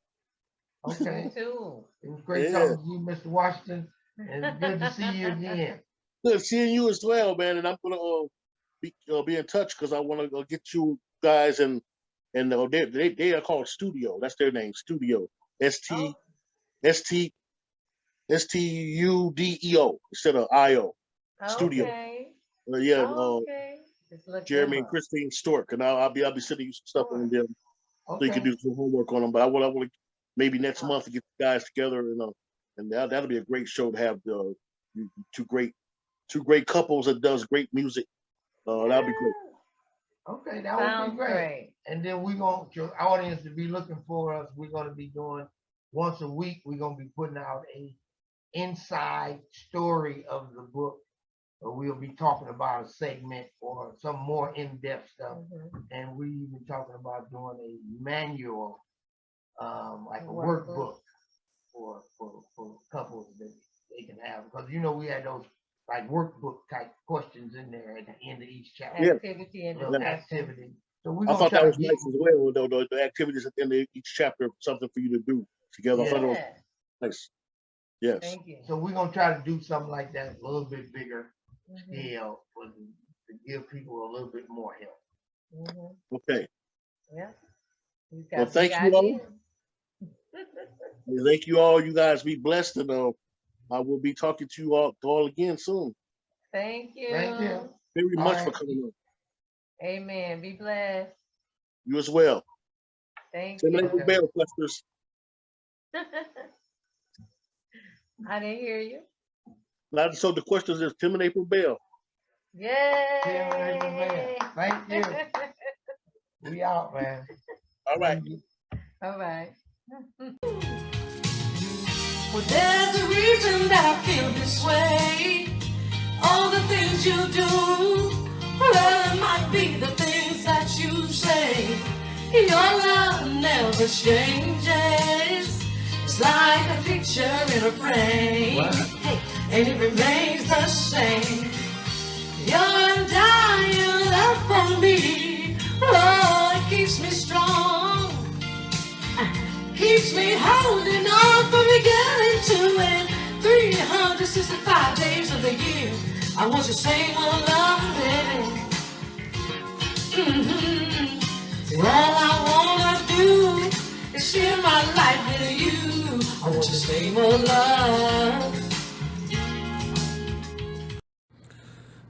Okay. You too. It was great talking to you, Mr. Washington. And it's good to see you again. Good seeing you as well, man. And I'm gonna be in touch because I want to get you guys and they are called Studio. That's their name, Studio. STUDEO instead of IO. Studio. Okay. Jeremy and Christine Stork, and I'll be sending you some stuff on them so you can do some homework on them. But I want to maybe next month to get the guys together and that'll be a great show to have the two great couples that does great music. That'll be great. Okay, that would be great. And then your audience to be looking for us. We're gonna be doing once a week. We're gonna be putting out a inside story of the book. We'll be talking about a segment or some more in-depth stuff. And we even talking about doing a manual, like a workbook for couples that they can have. Because we had those like workbook type questions in there at the end of each chapter. Activity. So I thought that was nice as well, though, the activities at the end of each chapter, something for you to do together. I thought it was nice. Yes. Thank you. So we're gonna try to do something like that, a little bit bigger Mhm, scale to give people a little bit more help. mhm. Okay. Yeah. He's Well, got big thank you all. ideas. Thank you all. You guys be blessed, and I will be talking to you all again soon. Thank you. Thank you. Very All much for right. coming on. Amen. Be blessed. You as well. Thank Tim you. April Bell, Clusters. I didn't hear you. Now, so the questions is Tim and April Bell. Yay. Thank you. We out, man. All right. All right. Well, there's a reason that I feel this way. All the things you do, well, it might be the things that you say. Your love never changes. It's like a picture in a frame. Hey, and it remains the same. Your undying love for me, oh, it keeps me strong. Keeps me holding on from beginning to end. 365 days of the year, I want your same old love, baby. All I wanna do is share my life with you. I want your same old love.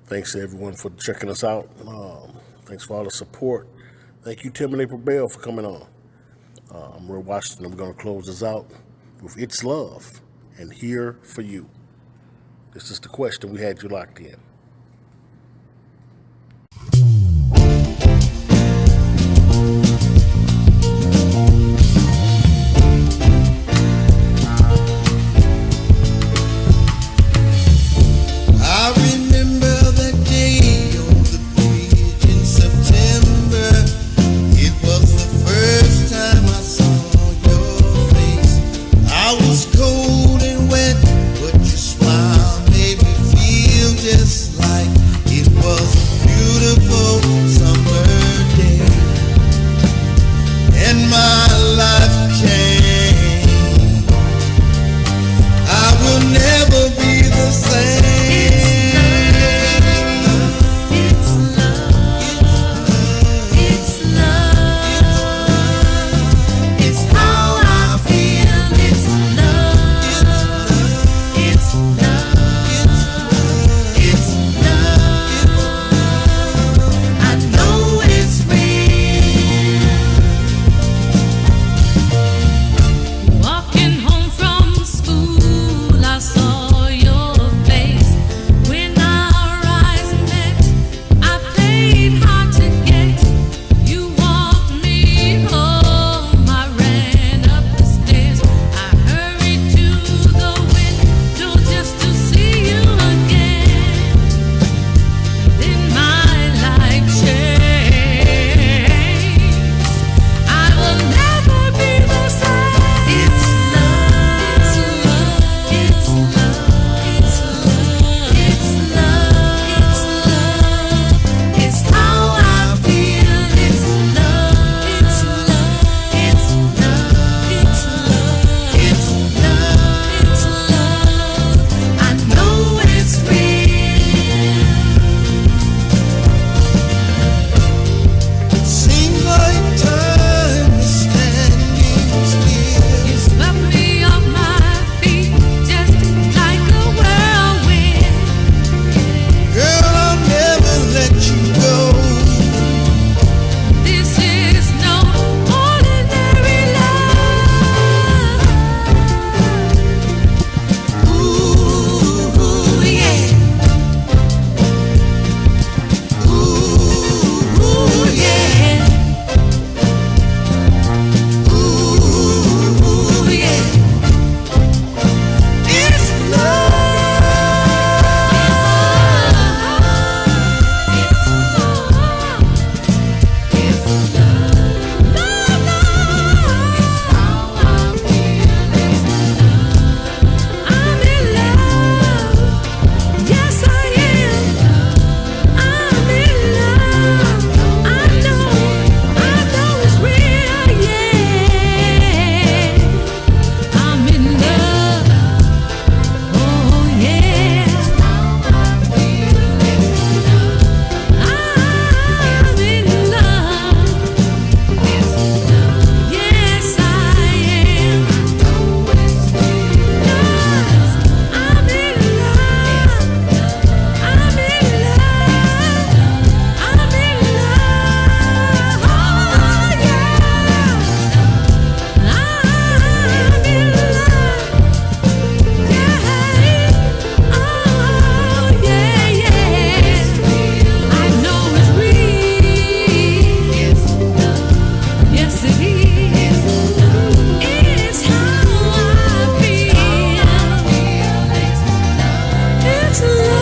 Thanks to everyone for checking us out. Thanks for all the support. Thank you, Tim and April Bell, for coming on. I'm Roy Washington. I'm going to close this out with It's Love and Here for You. This is the question. We had you locked in. I remember the day on the bridge in September. It was the first time I saw your face. I was cold and wet, but your smile made me feel just Let's love.